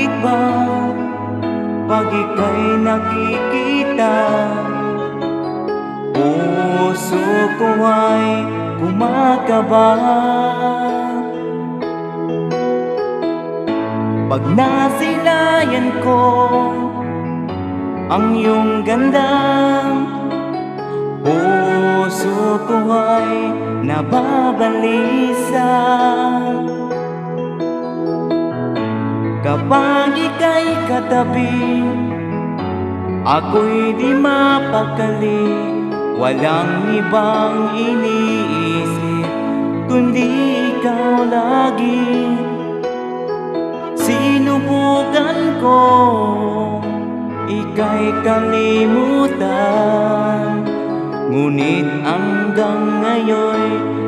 Bakit ba pag ika'y nakikita, puso ko ay kumakaba? Pag nasilayan ko ang iyong ganda, puso ko ay nababalisa. Kapag ika'y katabi, ako'y di mapakali. Walang ibang iniisip kundi ikaw lagi. Sinubukan ko ika'y kalimutan, ngunit hanggang ngayon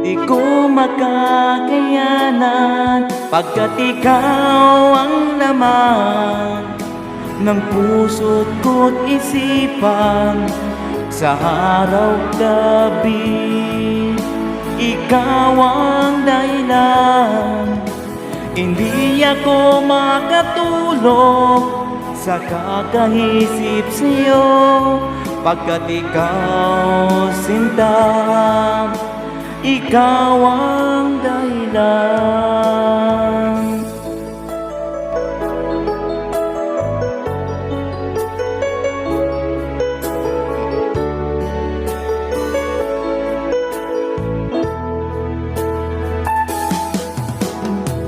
di ko makakayanan, pagkat ikaw ang laman ng puso't ko't isipan. Sa araw-gabi, ikaw ang dahilan. Hindi ako makatulog sa kakaisip sa'yo, pagkat ikaw, sinta, ikaw ang dahilan.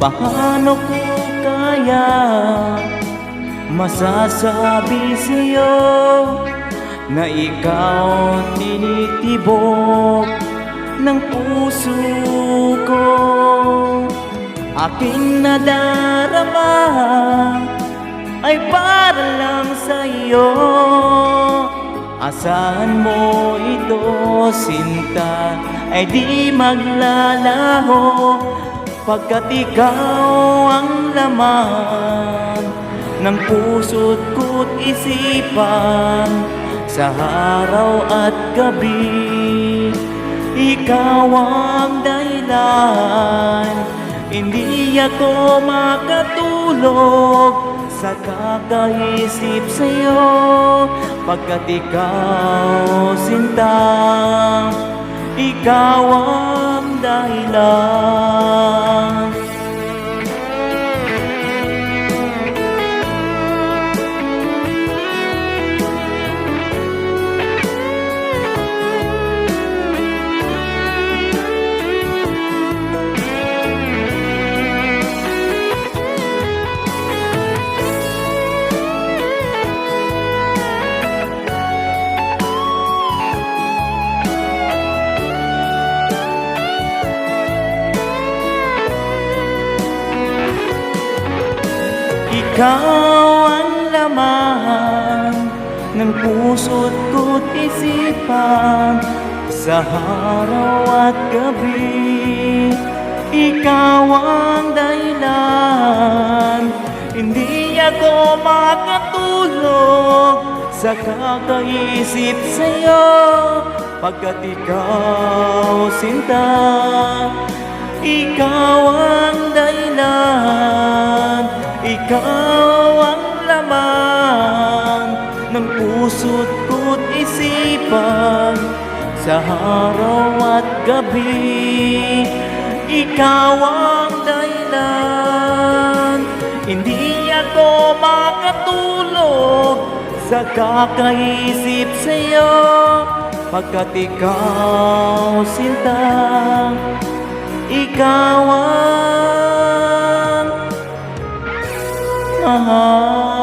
Paano ko kaya masasabi sa'yo na ikaw tinitibok ng puso ko? Aking nadarama ay para lang sa'yo. Asahan mo ito, sinta, ay di maglalaho, pagkat ikaw ang laman ng puso't ko't isipan. Sa araw at gabi, ikaw ang dahilan. Hindi ako makatulog sa kakaisip sa'yo, pagkat ikaw, sinta, ikaw ang dahilan. Ikaw ang laman ng puso't ko't isipan. Sa araw at gabi, ikaw ang dahilan. Hindi ako makatulog sa kakaisip sa'yo, pagkat ikaw, sinta, ikaw ang dahilan. Ikaw ang laman ng puso't ko't isipan. Sa araw at gabi, ikaw ang dahilan. Hindi ako makatulog sa kakaisip sa'yo, pagkat ikaw, sinta, ikaw ang mahal.